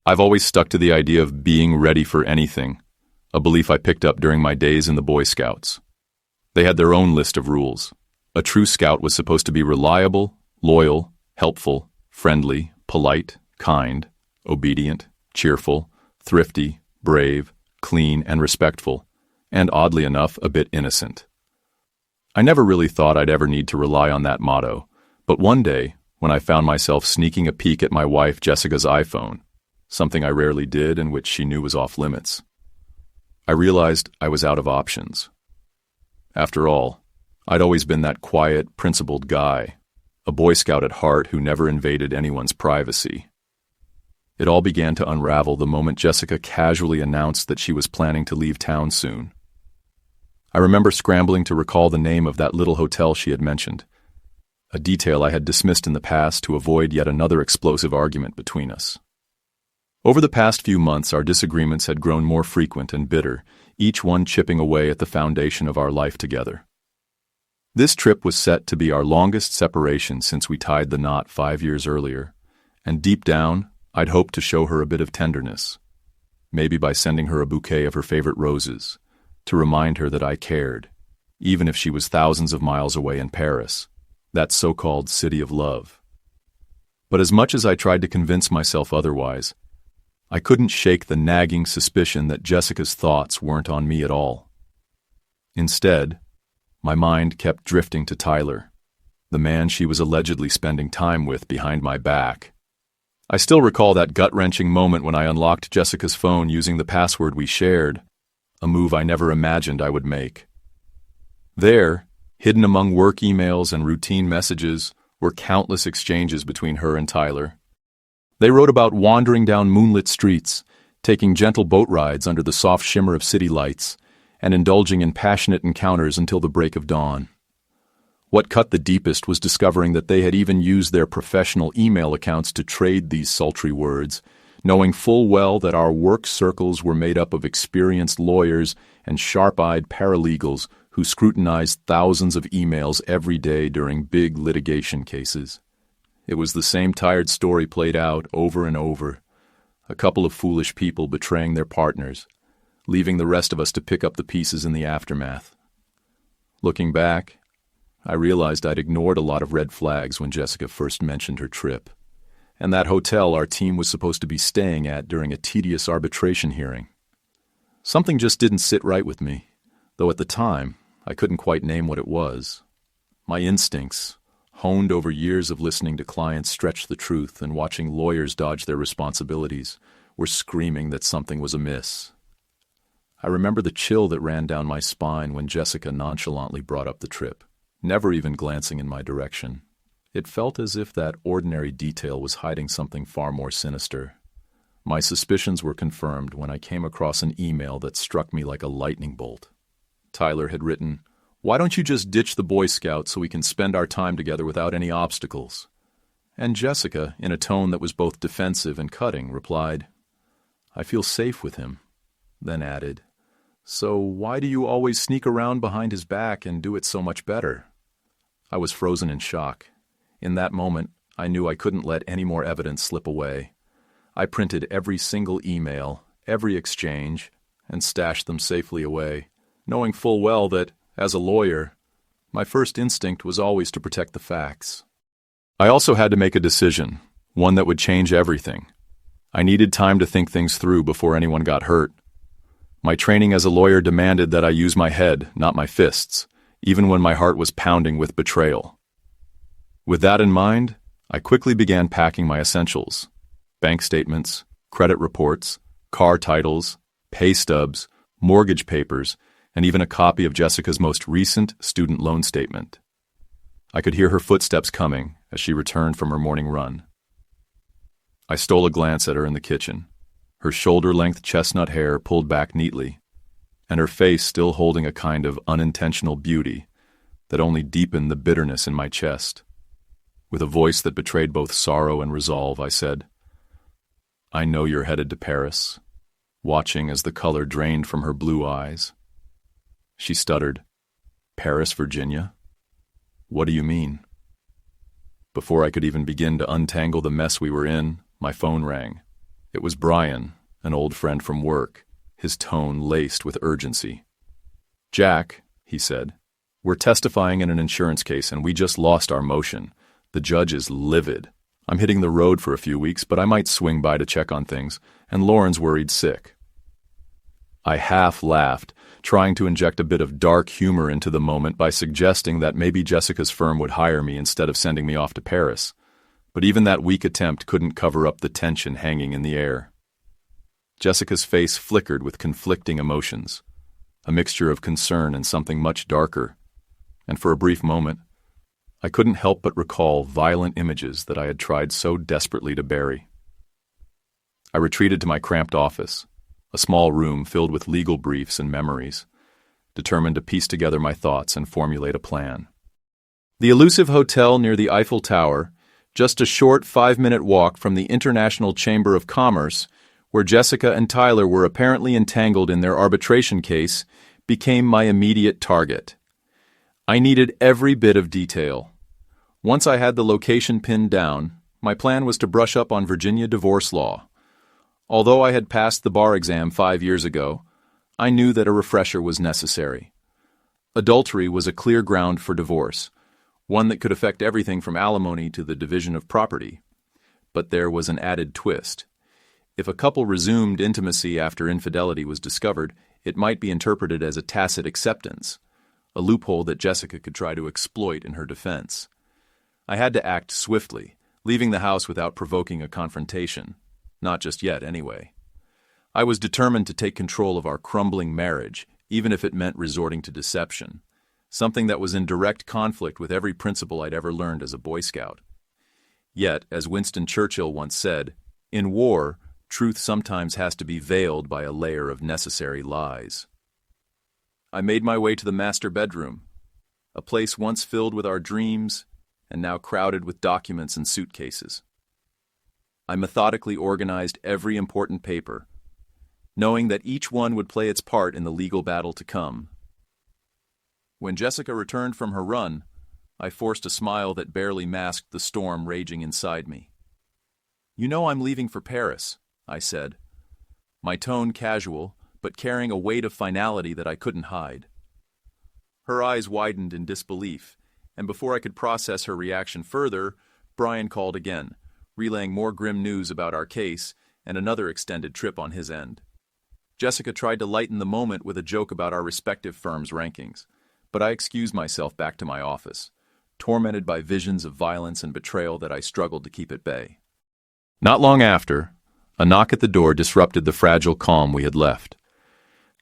I've always stuck to the idea of being ready for anything, a belief I picked up during my days in the Boy Scouts. They had their own list of rules. A true scout was supposed to be reliable, loyal, helpful, friendly, polite, kind, obedient, cheerful, thrifty, brave, clean, and respectful, and oddly enough, a bit innocent. I never really thought I'd ever need to rely on that motto, but one day, when I found myself sneaking a peek at my wife Jessica's iPhone, something I rarely did and which she knew was off limits, I realized I was out of options. After all, I'd always been that quiet, principled guy, a Boy Scout at heart who never invaded anyone's privacy. It all began to unravel the moment Jessica casually announced that she was planning to leave town soon. I remember scrambling to recall the name of that little hotel she had mentioned, a detail I had dismissed in the past to avoid yet another explosive argument between us. Over the past few months, our disagreements had grown more frequent and bitter, each one chipping away at the foundation of our life together. This trip was set to be our longest separation since we tied the knot 5 years earlier, and deep down, I'd hoped to show her a bit of tenderness, maybe by sending her a bouquet of her favorite roses, to remind her that I cared, even if she was thousands of miles away in Paris, that so-called city of love. But as much as I tried to convince myself otherwise, I couldn't shake the nagging suspicion that Jessica's thoughts weren't on me at all. Instead, my mind kept drifting to Tyler, the man she was allegedly spending time with behind my back. I still recall that gut-wrenching moment when I unlocked Jessica's phone using the password we shared, a move I never imagined I would make. There, hidden among work emails and routine messages, were countless exchanges between her and Tyler. They wrote about wandering down moonlit streets, taking gentle boat rides under the soft shimmer of city lights, and indulging in passionate encounters until the break of dawn. What cut the deepest was discovering that they had even used their professional email accounts to trade these sultry words, knowing full well that our work circles were made up of experienced lawyers and sharp-eyed paralegals who scrutinized thousands of emails every day during big litigation cases. It was the same tired story played out over and over, a couple of foolish people betraying their partners, leaving the rest of us to pick up the pieces in the aftermath. Looking back, I realized I'd ignored a lot of red flags when Jessica first mentioned her trip, and that hotel our team was supposed to be staying at during a tedious arbitration hearing. Something just didn't sit right with me, though at the time, I couldn't quite name what it was. My instincts, honed over years of listening to clients stretch the truth and watching lawyers dodge their responsibilities, were screaming that something was amiss. I remember the chill that ran down my spine when Jessica nonchalantly brought up the trip, never even glancing in my direction. It felt as if that ordinary detail was hiding something far more sinister. My suspicions were confirmed when I came across an email that struck me like a lightning bolt. Tyler had written, "Why don't you just ditch the Boy Scouts so we can spend our time together without any obstacles?" And Jessica, in a tone that was both defensive and cutting, replied, "I feel safe with him," then added, "So why do you always sneak around behind his back and do it so much better?" I was frozen in shock. In that moment, I knew I couldn't let any more evidence slip away. I printed every single email, every exchange, and stashed them safely away, knowing full well that, as a lawyer, my first instinct was always to protect the facts. I also had to make a decision, one that would change everything. I needed time to think things through before anyone got hurt. My training as a lawyer demanded that I use my head, not my fists, even when my heart was pounding with betrayal. With that in mind, I quickly began packing my essentials: bank statements, credit reports, car titles, pay stubs, mortgage papers, and even a copy of Jessica's most recent student loan statement. I could hear her footsteps coming as she returned from her morning run. I stole a glance at her in the kitchen, her shoulder-length chestnut hair pulled back neatly, and her face still holding a kind of unintentional beauty that only deepened the bitterness in my chest. With a voice that betrayed both sorrow and resolve, I said, "I know you're headed to Paris," watching as the color drained from her blue eyes. She stuttered, "Paris, Virginia? What do you mean?" Before I could even begin to untangle the mess we were in, my phone rang, It was Brian, an old friend from work, his tone laced with urgency. "Jack," he said, "we're testifying in an insurance case and we just lost our motion. The judge is livid. I'm hitting the road for a few weeks, but I might swing by to check on things, and Lauren's worried sick." I half laughed, trying to inject a bit of dark humor into the moment by suggesting that maybe Jessica's firm would hire me instead of sending me off to Paris. But even that weak attempt couldn't cover up the tension hanging in the air. Jessica's face flickered with conflicting emotions, a mixture of concern and something much darker, and for a brief moment, I couldn't help but recall violent images that I had tried so desperately to bury. I retreated to my cramped office, a small room filled with legal briefs and memories, determined to piece together my thoughts and formulate a plan. The elusive hotel near the Eiffel Tower, just a short 5-minute walk from the International Chamber of Commerce, where Jessica and Tyler were apparently entangled in their arbitration case, became my immediate target. I needed every bit of detail. Once I had the location pinned down, my plan was to brush up on Virginia divorce law. Although I had passed the bar exam 5 years ago, I knew that a refresher was necessary. Adultery was a clear ground for divorce, one that could affect everything from alimony to the division of property. But there was an added twist. If a couple resumed intimacy after infidelity was discovered, it might be interpreted as a tacit acceptance, a loophole that Jessica could try to exploit in her defense. I had to act swiftly, leaving the house without provoking a confrontation. Not just yet, anyway. I was determined to take control of our crumbling marriage, even if it meant resorting to deception, something that was in direct conflict with every principle I'd ever learned as a Boy Scout. Yet, as Winston Churchill once said, in war, truth sometimes has to be veiled by a layer of necessary lies. I made my way to the master bedroom, a place once filled with our dreams and now crowded with documents and suitcases. I methodically organized every important paper, knowing that each one would play its part in the legal battle to come. When Jessica returned from her run, I forced a smile that barely masked the storm raging inside me. "You know I'm leaving for Paris," I said, my tone casual, but carrying a weight of finality that I couldn't hide. Her eyes widened in disbelief, and before I could process her reaction further, Brian called again, relaying more grim news about our case and another extended trip on his end. Jessica tried to lighten the moment with a joke about our respective firms' rankings, but I excused myself back to my office, tormented by visions of violence and betrayal that I struggled to keep at bay. Not long after, a knock at the door disrupted the fragile calm we had left.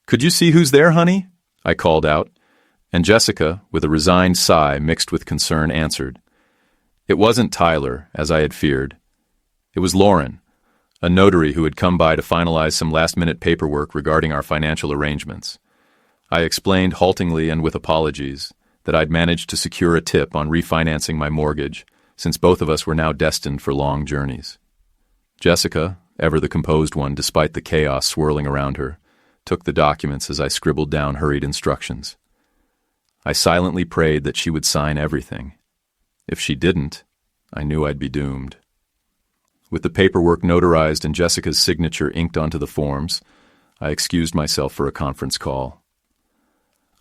"Could you see who's there, honey?" I called out, and Jessica, with a resigned sigh mixed with concern, answered. It wasn't Tyler, as I had feared. It was Lauren, a notary who had come by to finalize some last-minute paperwork regarding our financial arrangements. I explained haltingly and with apologies that I'd managed to secure a tip on refinancing my mortgage, since both of us were now destined for long journeys. Jessica, ever the composed one despite the chaos swirling around her, took the documents as I scribbled down hurried instructions. I silently prayed that she would sign everything. If she didn't, I knew I'd be doomed. With the paperwork notarized and Jessica's signature inked onto the forms, I excused myself for a conference call.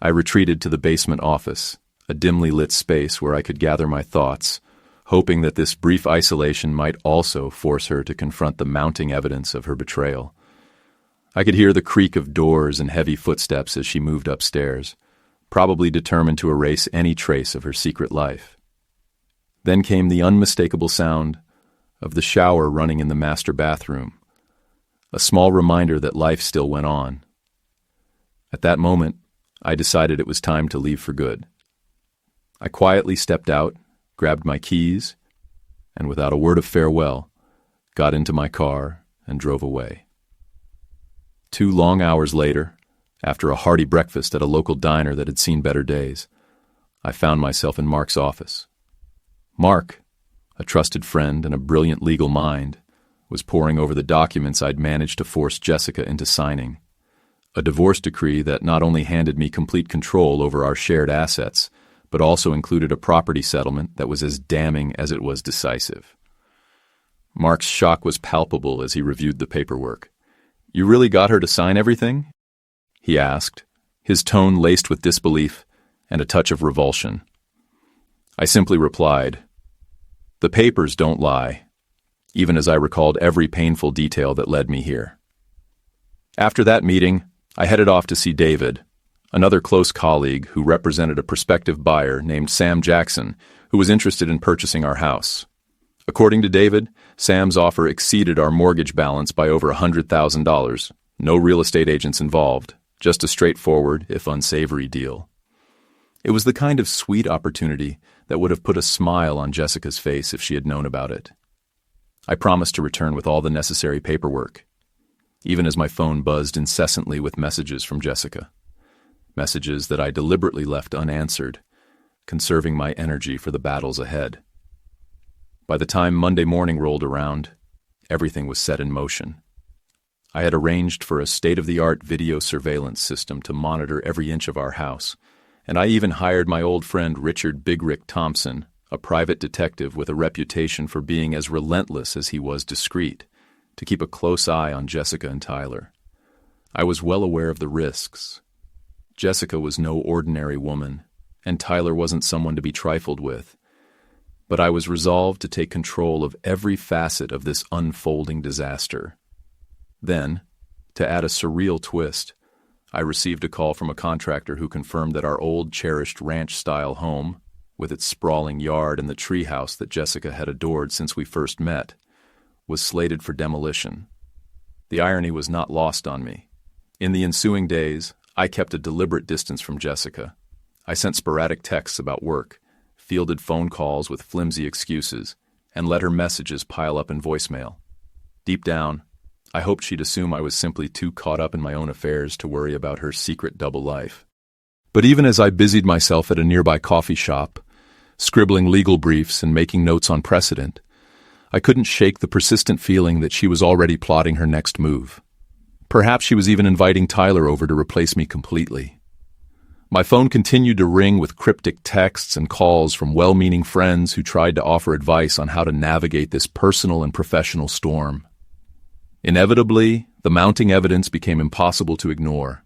I retreated to the basement office, a dimly lit space where I could gather my thoughts, hoping that this brief isolation might also force her to confront the mounting evidence of her betrayal. I could hear the creak of doors and heavy footsteps as she moved upstairs, probably determined to erase any trace of her secret life. Then came the unmistakable sound of the shower running in the master bathroom, a small reminder that life still went on. At that moment, I decided it was time to leave for good. I quietly stepped out, grabbed my keys, and without a word of farewell, got into my car and drove away. 2 long hours later, after a hearty breakfast at a local diner that had seen better days, I found myself in Mark's office. Mark, a trusted friend and a brilliant legal mind, was poring over the documents I'd managed to force Jessica into signing. A divorce decree that not only handed me complete control over our shared assets, but also included a property settlement that was as damning as it was decisive. Mark's shock was palpable as he reviewed the paperwork. "You really got her to sign everything?" he asked, his tone laced with disbelief and a touch of revulsion. I simply replied, "The papers don't lie," even as I recalled every painful detail that led me here. After that meeting, I headed off to see David, another close colleague who represented a prospective buyer named Sam Jackson, who was interested in purchasing our house. According to David, Sam's offer exceeded our mortgage balance by over $100,000. No real estate agents involved, just a straightforward, if unsavory, deal. It was the kind of sweet opportunity that would have put a smile on Jessica's face if she had known about it. I promised to return with all the necessary paperwork, even as my phone buzzed incessantly with messages from Jessica. Messages that I deliberately left unanswered, conserving my energy for the battles ahead. By the time Monday morning rolled around, everything was set in motion. I had arranged for a state-of-the-art video surveillance system to monitor every inch of our house, and I even hired my old friend Richard Big Rick Thompson, a private detective with a reputation for being as relentless as he was discreet, to keep a close eye on Jessica and Tyler. I was well aware of the risks. Jessica was no ordinary woman, and Tyler wasn't someone to be trifled with. But I was resolved to take control of every facet of this unfolding disaster. Then, to add a surreal twist, I received a call from a contractor who confirmed that our old cherished ranch-style home, with its sprawling yard and the treehouse that Jessica had adored since we first met, was slated for demolition. The irony was not lost on me. In the ensuing days, I kept a deliberate distance from Jessica. I sent sporadic texts about work, fielded phone calls with flimsy excuses, and let her messages pile up in voicemail. Deep down, I hoped she'd assume I was simply too caught up in my own affairs to worry about her secret double life. But even as I busied myself at a nearby coffee shop, scribbling legal briefs and making notes on precedent, I couldn't shake the persistent feeling that she was already plotting her next move. Perhaps she was even inviting Tyler over to replace me completely. My phone continued to ring with cryptic texts and calls from well-meaning friends who tried to offer advice on how to navigate this personal and professional storm. Inevitably, the mounting evidence became impossible to ignore.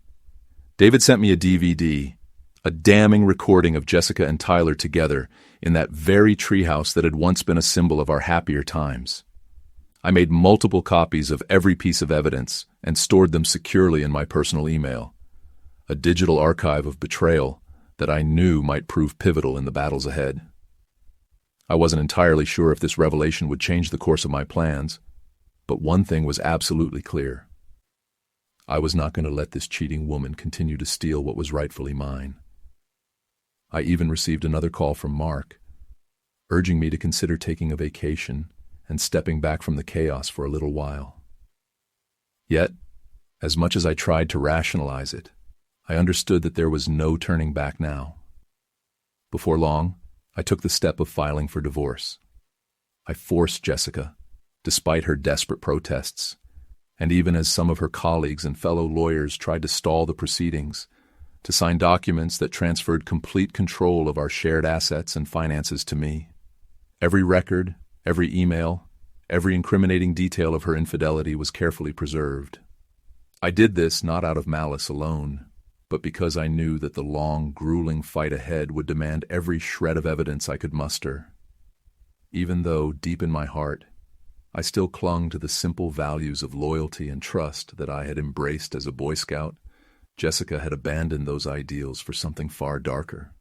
David sent me a DVD, a damning recording of Jessica and Tyler together in that very treehouse that had once been a symbol of our happier times. I made multiple copies of every piece of evidence and stored them securely in my personal email, a digital archive of betrayal that I knew might prove pivotal in the battles ahead. I wasn't entirely sure if this revelation would change the course of my plans, but one thing was absolutely clear. I was not going to let this cheating woman continue to steal what was rightfully mine. I even received another call from Mark, urging me to consider taking a vacation and stepping back from the chaos for a little while. Yet, as much as I tried to rationalize it, I understood that there was no turning back now. Before long, I took the step of filing for divorce. I forced Jessica, despite her desperate protests, and even as some of her colleagues and fellow lawyers tried to stall the proceedings, to sign documents that transferred complete control of our shared assets and finances to me. Every record, every email, every incriminating detail of her infidelity was carefully preserved. I did this not out of malice alone, but because I knew that the long, grueling fight ahead would demand every shred of evidence I could muster. Even though, deep in my heart, I still clung to the simple values of loyalty and trust that I had embraced as a Boy Scout, Jessica had abandoned those ideals for something far darker.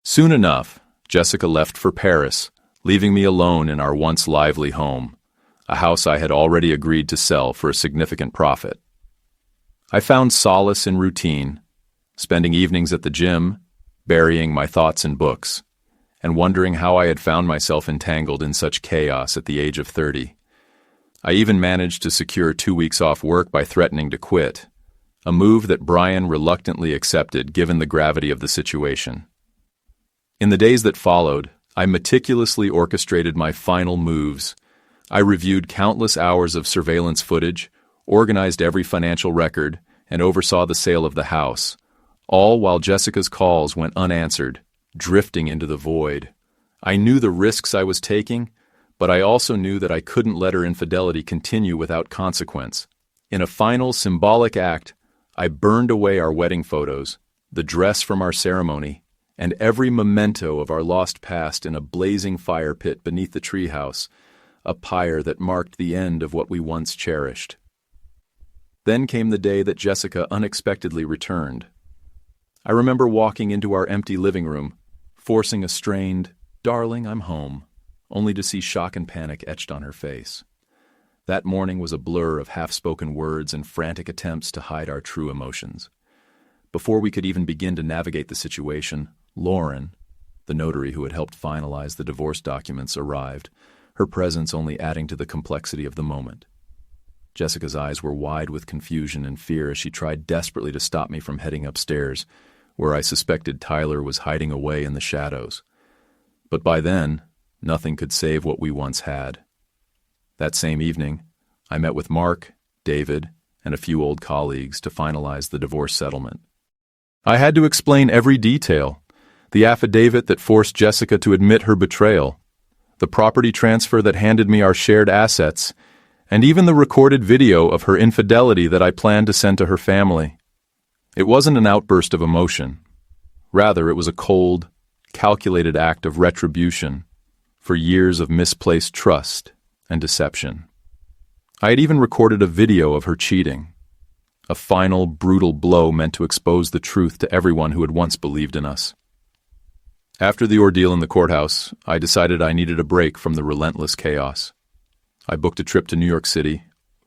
Soon enough, Jessica left for Paris, leaving me alone in our once lively home, a house I had already agreed to sell for a significant profit. I found solace in routine, spending evenings at the gym, burying my thoughts in books, and wondering how I had found myself entangled in such chaos at the age of 30. I even managed to secure 2 weeks off work by threatening to quit, a move that Brian reluctantly accepted given the gravity of the situation. In the days that followed, I meticulously orchestrated my final moves. I reviewed countless hours of surveillance footage, organized every financial record, and oversaw the sale of the house, all while Jessica's calls went unanswered, drifting into the void. I knew the risks I was taking, But I also knew that I couldn't let her infidelity continue without consequence. In a final symbolic act, I burned away our wedding photos, the dress from our ceremony, and every memento of our lost past in a blazing fire pit beneath the treehouse, a pyre that marked the end of what we once cherished. Then came the day that Jessica unexpectedly returned. I remember walking into our empty living room, forcing a strained, "Darling, I'm home," only to see shock and panic etched on her face. That morning was a blur of half-spoken words and frantic attempts to hide our true emotions. Before we could even begin to navigate the situation, Lauren, the notary who had helped finalize the divorce documents, arrived, her presence only adding to the complexity of the moment. Jessica's eyes were wide with confusion and fear as she tried desperately to stop me from heading upstairs, where I suspected Tyler was hiding away in the shadows. But by then, nothing could save what we once had. That same evening, I met with Mark, David, and a few old colleagues to finalize the divorce settlement. I had to explain every detail: the affidavit that forced Jessica to admit her betrayal, the property transfer that handed me our shared assets, and even the recorded video of her infidelity that I planned to send to her family. It wasn't an outburst of emotion. Rather, it was a cold, calculated act of retribution for years of misplaced trust and deception. I had even recorded a video of her cheating, a final, brutal blow meant to expose the truth to everyone who had once believed in us. After the ordeal in the courthouse, I decided I needed a break from the relentless chaos. I booked a trip to New York City,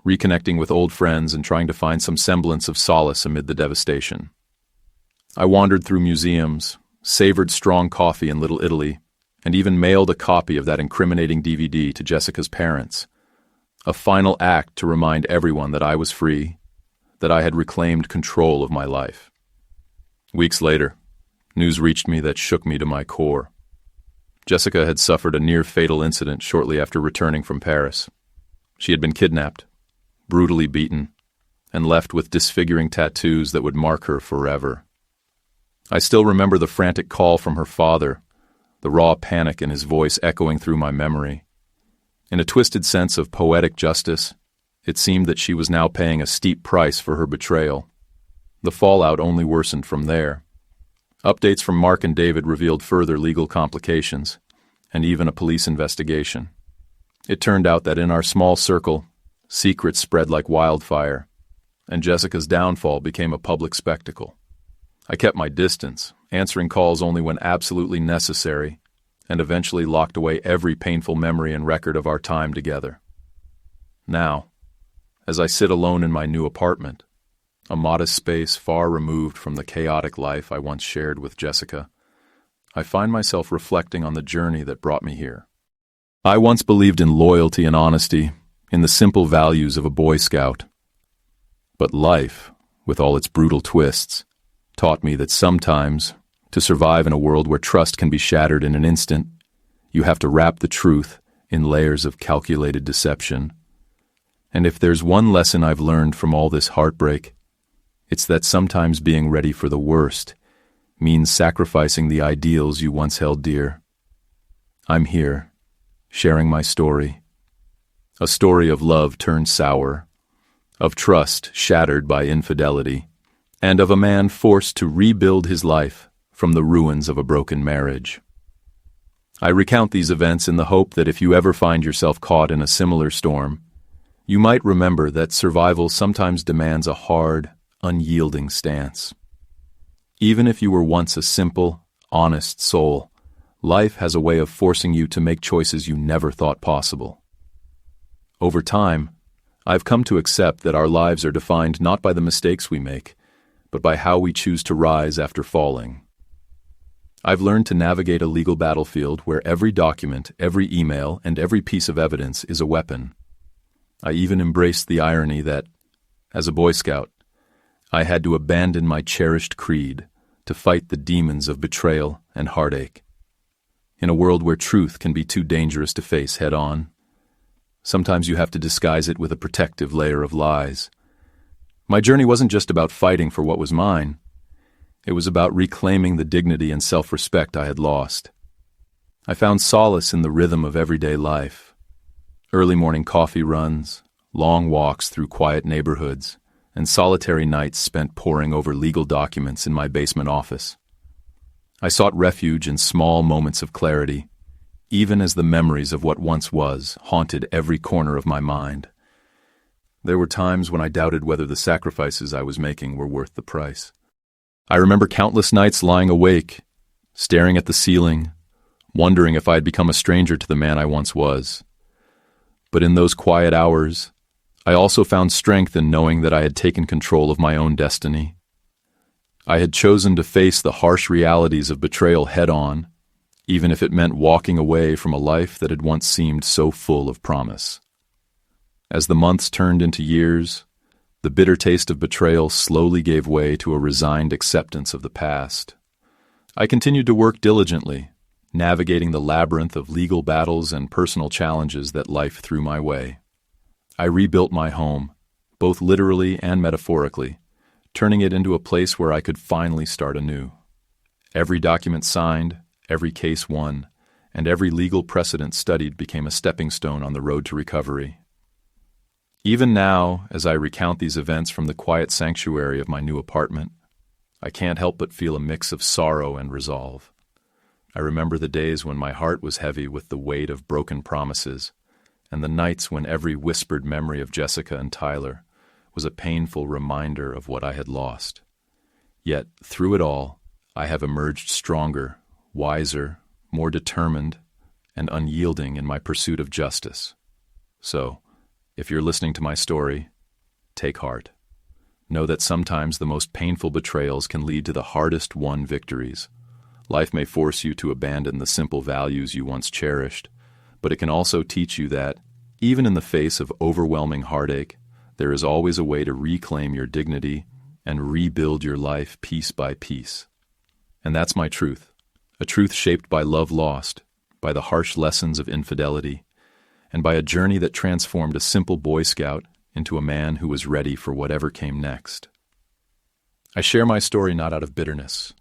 reconnecting with old friends and trying to find some semblance of solace amid the devastation. I wandered through museums, savored strong coffee in Little Italy, and even mailed a copy of that incriminating DVD to Jessica's parents. A final act to remind everyone that I was free, that I had reclaimed control of my life. Weeks later, news reached me that shook me to my core. Jessica had suffered a near-fatal incident shortly after returning from Paris. She had been kidnapped, brutally beaten, and left with disfiguring tattoos that would mark her forever. I still remember the frantic call from her father, the raw panic in his voice echoing through my memory. In a twisted sense of poetic justice, it seemed that she was now paying a steep price for her betrayal. The fallout only worsened from there. Updates from Mark and David revealed further legal complications, and even a police investigation. It turned out that in our small circle, secrets spread like wildfire, and Jessica's downfall became a public spectacle. I kept my distance, answering calls only when absolutely necessary, and eventually locked away every painful memory and record of our time together. Now, as I sit alone in my new apartment, a modest space far removed from the chaotic life I once shared with Jessica, I find myself reflecting on the journey that brought me here. I once believed in loyalty and honesty, in the simple values of a Boy Scout. But life, with all its brutal twists, taught me that sometimes, to survive in a world where trust can be shattered in an instant, you have to wrap the truth in layers of calculated deception. And if there's one lesson I've learned from all this heartbreak, it's that sometimes being ready for the worst means sacrificing the ideals you once held dear. I'm here, sharing my story. A story of love turned sour, of trust shattered by infidelity, and of a man forced to rebuild his life from the ruins of a broken marriage. I recount these events in the hope that if you ever find yourself caught in a similar storm, you might remember that survival sometimes demands a hard, unyielding stance. Even if you were once a simple, honest soul, life has a way of forcing you to make choices you never thought possible. Over time, I've come to accept that our lives are defined not by the mistakes we make, but by how we choose to rise after falling. I've learned to navigate a legal battlefield where every document, every email, and every piece of evidence is a weapon. I even embraced the irony that, as a Boy Scout, I had to abandon my cherished creed to fight the demons of betrayal and heartache. In a world where truth can be too dangerous to face head-on, sometimes you have to disguise it with a protective layer of lies. My journey wasn't just about fighting for what was mine. It was about reclaiming the dignity and self-respect I had lost. I found solace in the rhythm of everyday life, Early morning coffee runs, long walks through quiet neighborhoods, and solitary nights spent poring over legal documents in my basement office. I sought refuge in small moments of clarity, even as the memories of what once was haunted every corner of my mind. There were times when I doubted whether the sacrifices I was making were worth the price. I remember countless nights lying awake, staring at the ceiling, wondering if I had become a stranger to the man I once was. But in those quiet hours, I also found strength in knowing that I had taken control of my own destiny. I had chosen to face the harsh realities of betrayal head-on, even if it meant walking away from a life that had once seemed so full of promise. As the months turned into years, the bitter taste of betrayal slowly gave way to a resigned acceptance of the past. I continued to work diligently, navigating the labyrinth of legal battles and personal challenges that life threw my way. I rebuilt my home, both literally and metaphorically, turning it into a place where I could finally start anew. Every document signed, every case won, and every legal precedent studied became a stepping stone on the road to recovery. Even now, as I recount these events from the quiet sanctuary of my new apartment, I can't help but feel a mix of sorrow and resolve. I remember the days when my heart was heavy with the weight of broken promises, and the nights when every whispered memory of Jessica and Tyler was a painful reminder of what I had lost. Yet, through it all, I have emerged stronger, wiser, more determined, and unyielding in my pursuit of justice. So, if you're listening to my story, take heart. Know that sometimes the most painful betrayals can lead to the hardest won victories. Life may force you to abandon the simple values you once cherished, but it can also teach you that, even in the face of overwhelming heartache, there is always a way to reclaim your dignity and rebuild your life piece by piece. And that's my truth, a truth shaped by love lost, by the harsh lessons of infidelity, and by a journey that transformed a simple Boy Scout into a man who was ready for whatever came next. I share my story not out of bitterness,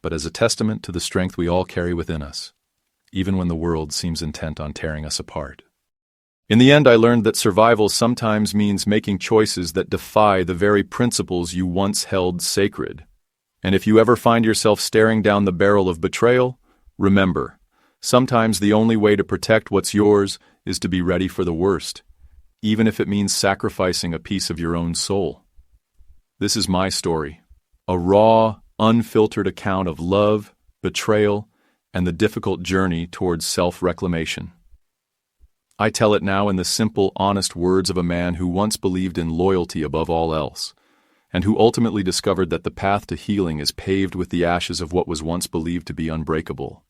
but as a testament to the strength we all carry within us, even when the world seems intent on tearing us apart. In the end, I learned that survival sometimes means making choices that defy the very principles you once held sacred. And if you ever find yourself staring down the barrel of betrayal, remember, sometimes the only way to protect what's yours is to be ready for the worst, even if it means sacrificing a piece of your own soul. This is my story, a raw, unfiltered account of love, betrayal, and the difficult journey towards self-reclamation. I tell it now in the simple, honest words of a man who once believed in loyalty above all else, and who ultimately discovered that the path to healing is paved with the ashes of what was once believed to be unbreakable.